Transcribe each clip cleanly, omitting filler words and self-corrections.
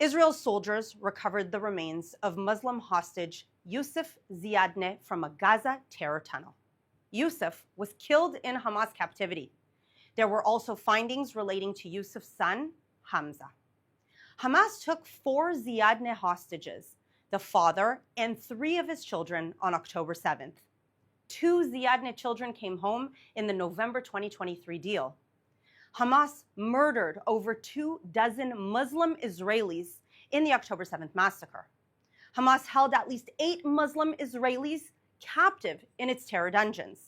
Israel's soldiers recovered the remains of Muslim hostage Yusuf Ziadne from a Gaza terror tunnel. Yusuf was killed in Hamas captivity. There were also findings relating to Yusuf's son, Hamza. Hamas took 4 Ziadne hostages, the father and 3 of his children, on October 7th. 2 Ziadne children came home in the November 2023 deal. Hamas murdered over 24 Muslim Israelis in the October 7th massacre. Hamas held at least 8 Muslim Israelis captive in its terror dungeons.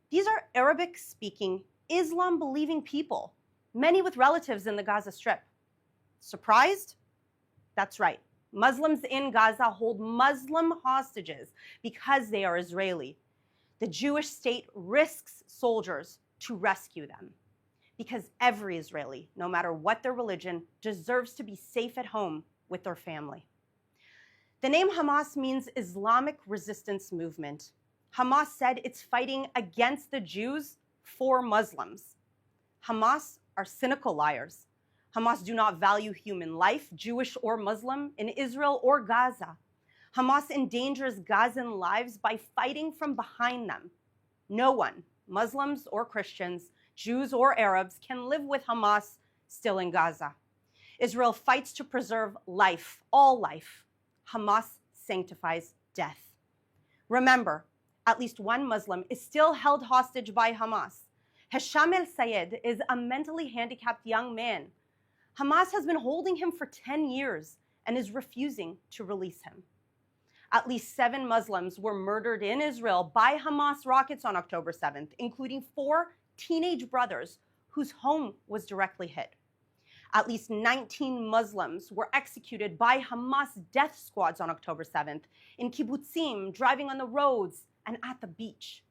These are Arabic-speaking, Islam-believing people, many with relatives in the Gaza Strip. Surprised? That's right. Muslims in Gaza hold Muslim hostages because they are Israeli. The Jewish state risks soldiers to rescue them because every Israeli, no matter what their religion, deserves to be safe at home with their family. The name Hamas means Islamic Resistance Movement. Hamas said it's fighting against the Jews for Muslims. Hamas are cynical liars. Hamas do not value human life, Jewish or Muslim, in Israel or Gaza. Hamas endangers Gazan lives by fighting from behind them. No one, Muslims or Christians, Jews or Arabs, can live with Hamas still in Gaza. Israel fights to preserve life, all life. Hamas sanctifies death. Remember, at least one Muslim is still held hostage by Hamas. Hisham el-Sayed is a mentally handicapped young man. Hamas has been holding him for 10 years and is refusing to release him. At least 7 Muslims were murdered in Israel by Hamas rockets on October 7th, including 4 teenage brothers whose home was directly hit. At least 19 Muslims were executed by Hamas death squads on October 7th in kibbutzim, driving on the roads, and at the beach.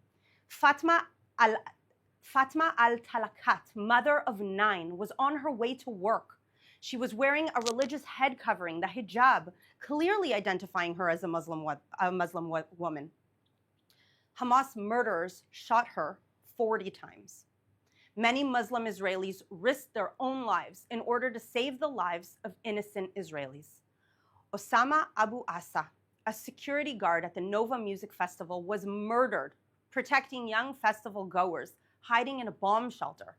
Fatma al-Talakat, mother of 9, was on her way to work. She was wearing a religious head covering, the hijab, clearly identifying her as a Muslim woman. Hamas murderers shot her 40 times. Many Muslim Israelis risked their own lives in order to save the lives of innocent Israelis. Osama Abu Asa, a security guard at the Nova Music Festival, was murdered, protecting young festival goers hiding in a bomb shelter.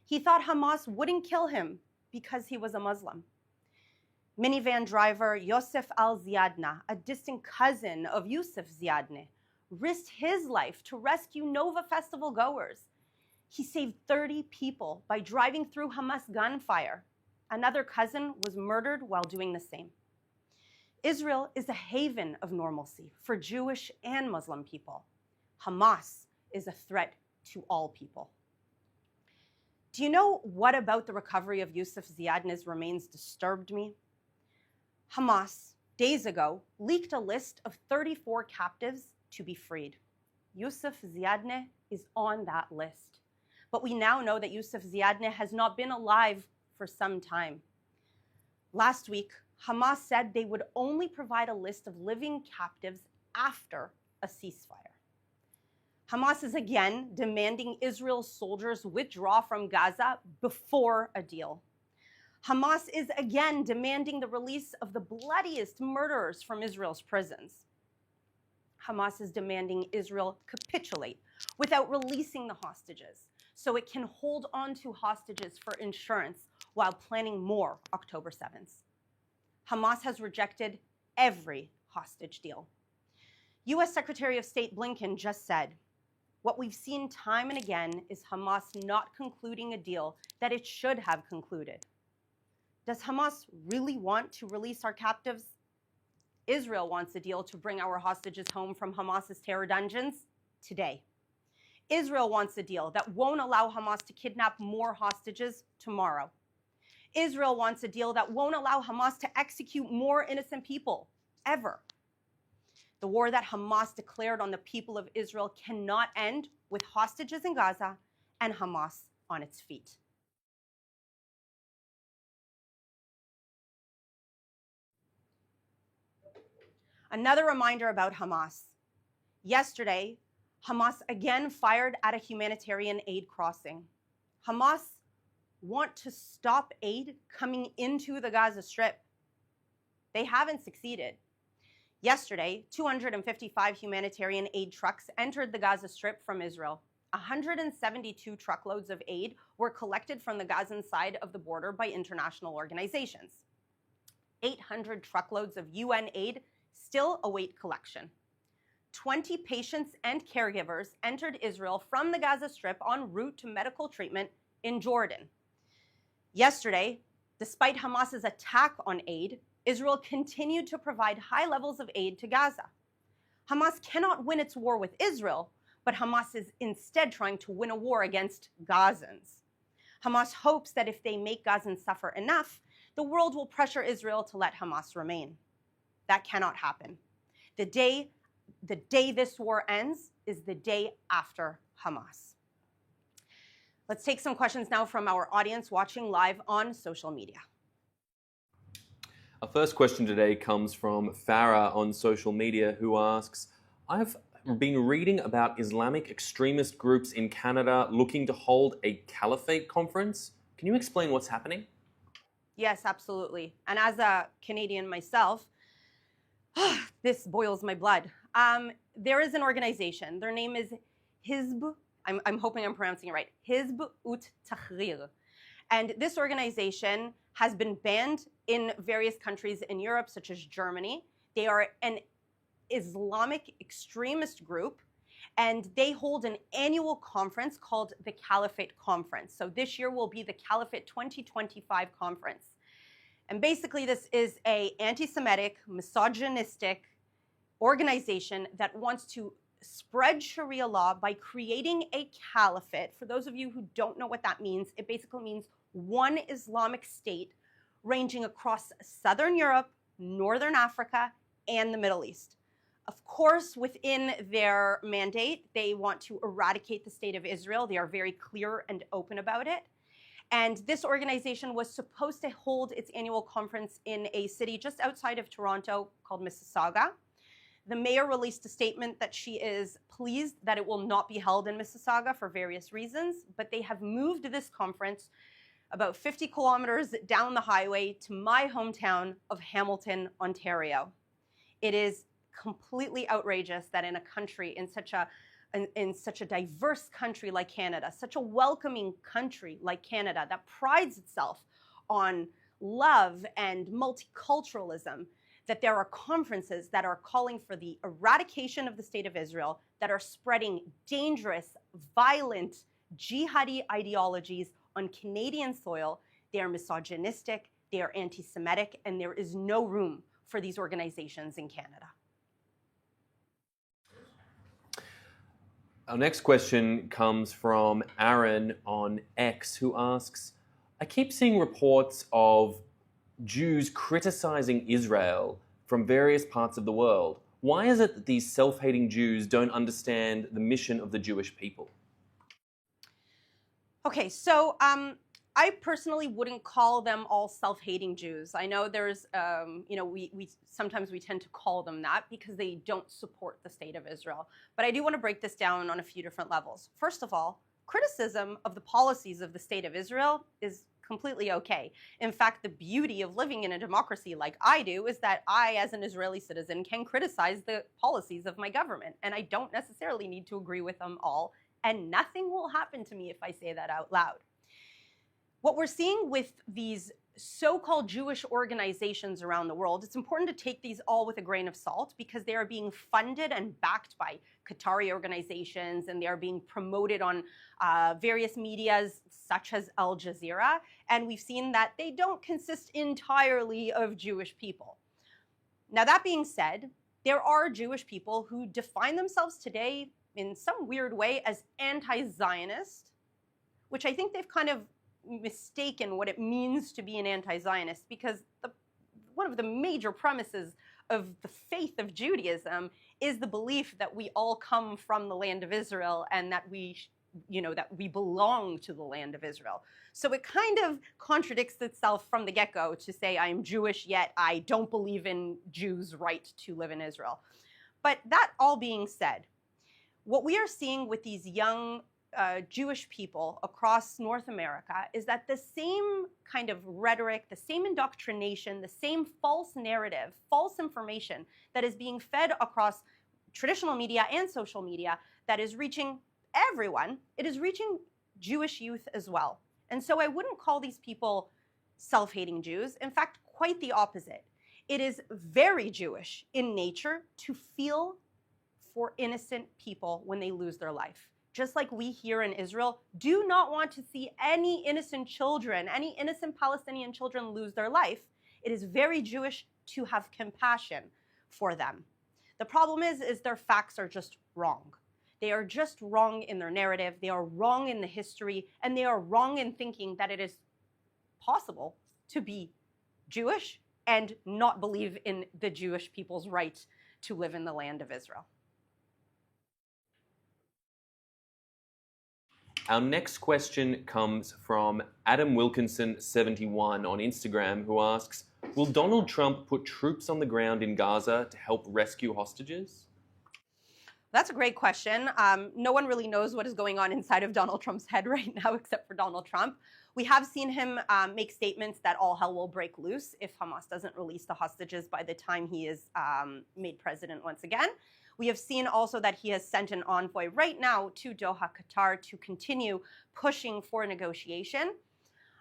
He thought Hamas wouldn't kill him because he was a Muslim. Minivan driver Yosef al-Ziadna, a distant cousin of Yusuf Ziadne, risked his life to rescue Nova Festival goers. He saved 30 people by driving through Hamas gunfire. Another cousin was murdered while doing the same. Israel is a haven of normalcy for Jewish and Muslim people. Hamas is a threat to all people. Do you know what about the recovery of Yusuf Ziadne's remains disturbed me? Hamas, days ago, leaked a list of 34 captives to be freed. Yusuf Ziadne is on that list. But we now know that Yusuf Ziadne has not been alive for some time. Last week, Hamas said they would only provide a list of living captives after a ceasefire. Hamas is again demanding Israel's soldiers withdraw from Gaza before a deal. Hamas is again demanding the release of the bloodiest murderers from Israel's prisons. Hamas is demanding Israel capitulate without releasing the hostages so it can hold on to hostages for insurance while planning more October 7th. Hamas has rejected every hostage deal. U.S. Secretary of State Blinken just said, "What we've seen time and again is Hamas not concluding a deal that it should have concluded." Does Hamas really want to release our captives? Israel wants a deal to bring our hostages home from Hamas's terror dungeons today. Israel wants a deal that won't allow Hamas to kidnap more hostages tomorrow. Israel wants a deal that won't allow Hamas to execute more innocent people, ever. The war that Hamas declared on the people of Israel cannot end with hostages in Gaza and Hamas on its feet. Another reminder about Hamas. Yesterday, Hamas again fired at a humanitarian aid crossing. Hamas want to stop aid coming into the Gaza Strip. They haven't succeeded. Yesterday, 255 humanitarian aid trucks entered the Gaza Strip from Israel. 172 truckloads of aid were collected from the Gazan side of the border by international organizations. 800 truckloads of UN aid still await collection. 20 patients and caregivers entered Israel from the Gaza Strip en route to medical treatment in Jordan. Yesterday, despite Hamas's attack on aid, Israel continued to provide high levels of aid to Gaza. Hamas cannot win its war with Israel, but Hamas is instead trying to win a war against Gazans. Hamas hopes that if they make Gazans suffer enough, the world will pressure Israel to let Hamas remain. That cannot happen. The day this war ends is the day after Hamas. Let's take some questions now from our audience watching live on social media. Our first question today comes from Farah on social media, who asks, I've been reading about Islamic extremist groups in Canada looking to hold a caliphate conference. Can you explain what's happening? Yes, absolutely. And as a Canadian myself, this boils my blood. There is an organization. Their name is Hizb. I'm hoping I'm pronouncing it right. Hizb ut Tahrir. And this organization has been banned in various countries in Europe, such as Germany. They are an Islamic extremist group, and they hold an annual conference called the Caliphate Conference. So this year will be the Caliphate 2025 conference. And basically this is an anti-Semitic, misogynistic organization that wants to spread Sharia law by creating a caliphate. For those of you who don't know what that means, it basically means one Islamic state ranging across Southern Europe, Northern Africa, and the Middle East. Of course, within their mandate, they want to eradicate the state of Israel. They are very clear and open about it. And this organization was supposed to hold its annual conference in a city just outside of Toronto called Mississauga. The mayor released a statement that she is pleased that it will not be held in Mississauga for various reasons, but they have moved this conference about 50 kilometers down the highway to my hometown of Hamilton, Ontario. It is completely outrageous that in a country, in such a diverse country like Canada, such a welcoming country like Canada that prides itself on love and multiculturalism, that there are conferences that are calling for the eradication of the state of Israel, that are spreading dangerous, violent, jihadi ideologies on Canadian soil. They are misogynistic, they are anti-Semitic, and there is no room for these organizations in Canada. Our next question comes from Aaron on X, who asks, I keep seeing reports of Jews criticizing Israel from various parts of the world. Why is it that these self-hating Jews don't understand the mission of the Jewish people? Okay, so I personally wouldn't call them all self-hating Jews. I know there's, we sometimes we tend to call them that because they don't support the state of Israel. But I do want to break this down on a few different levels. First of all, criticism of the policies of the state of Israel is completely okay. In fact, the beauty of living in a democracy like I do is that I, as an Israeli citizen, can criticize the policies of my government. And I don't necessarily need to agree with them all. And nothing will happen to me if I say that out loud. What we're seeing with these so-called Jewish organizations around the world, it's important to take these all with a grain of salt because they are being funded and backed by Qatari organizations, and they are being promoted on various medias such as Al Jazeera. And we've seen that they don't consist entirely of Jewish people. Now, that being said, there are Jewish people who define themselves today in some weird way as anti-Zionist, which I think they've kind of mistaken what it means to be an anti-Zionist, because one of the major premises of the faith of Judaism is the belief that we all come from the land of Israel and that we belong to the land of Israel. So it kind of contradicts itself from the get-go to say I'm Jewish, yet I don't believe in Jews' right to live in Israel. But that all being said, what we are seeing with these young Jewish people across North America is that the same kind of rhetoric, the same indoctrination, the same false narrative, false information that is being fed across traditional media and social media that is reaching everyone, it is reaching Jewish youth as well. And so I wouldn't call these people self-hating Jews. In fact, quite the opposite. It is very Jewish in nature to feel for innocent people when they lose their life. Just like we here in Israel do not want to see any innocent children, any innocent Palestinian children lose their life, it is very Jewish to have compassion for them. The problem is their facts are just wrong. They are just wrong in their narrative, they are wrong in the history, and they are wrong in thinking that it is possible to be Jewish and not believe in the Jewish people's right to live in the land of Israel. Our next question comes from Adam Wilkinson71 on Instagram, who asks, will Donald Trump put troops on the ground in Gaza to help rescue hostages? That's a great question. No one really knows what is going on inside of Donald Trump's head right now except for Donald Trump. We have seen him make statements that all hell will break loose if Hamas doesn't release the hostages by the time he is made president once again. We have seen also that he has sent an envoy right now to Doha, Qatar, to continue pushing for negotiation.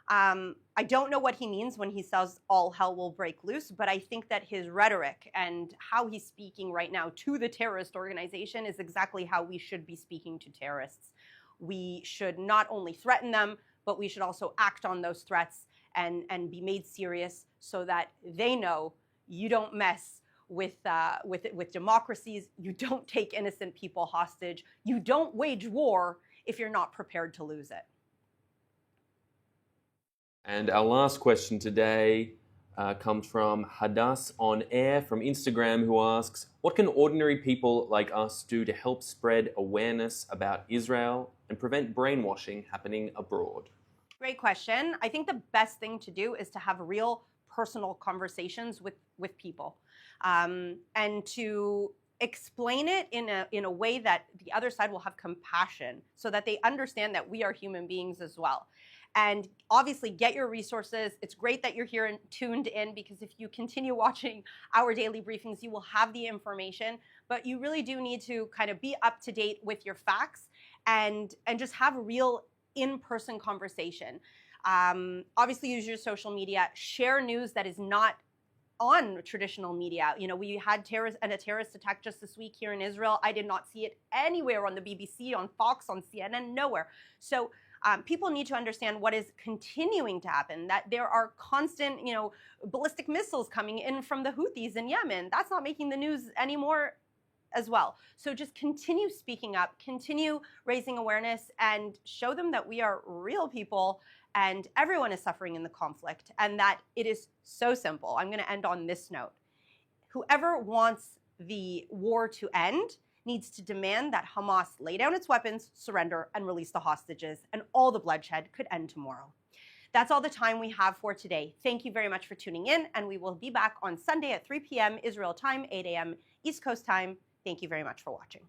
I don't know what he means when he says all hell will break loose, but I think that his rhetoric and how he's speaking right now to the terrorist organization is exactly how we should be speaking to terrorists. We should not only threaten them, but we should also act on those threats and be made serious so that they know you don't mess with democracies, you don't take innocent people hostage, you don't wage war if you're not prepared to lose it. And our last question today comes from Hadas on Air from Instagram, who asks, what can ordinary people like us do to help spread awareness about Israel and prevent brainwashing happening abroad? Great question. I think the best thing to do is to have real personal conversations with people and to explain it in a way that the other side will have compassion so that they understand that we are human beings as well. And obviously get your resources. It's great that you're here and tuned in, because if you continue watching our daily briefings, you will have the information, but you really do need to kind of be up to date with your facts and just have a real in-person conversation. Obviously use your social media, share news that is not on traditional media. You know, we had a terrorist attack just this week here in Israel. I did not see it anywhere on the BBC, on Fox, on CNN, nowhere. So people need to understand what is continuing to happen, that there are constant, ballistic missiles coming in from the Houthis in Yemen. That's not making the news anymore as well. So just continue speaking up, continue raising awareness, and show them that we are real people and everyone is suffering in the conflict, and that it is so simple. I'm going to end on this note. Whoever wants the war to end needs to demand that Hamas lay down its weapons, surrender, and release the hostages, and all the bloodshed could end tomorrow. That's all the time we have for today. Thank you very much for tuning in, and we will be back on Sunday at 3 p.m. Israel time, 8 a.m. East Coast time. Thank you very much for watching.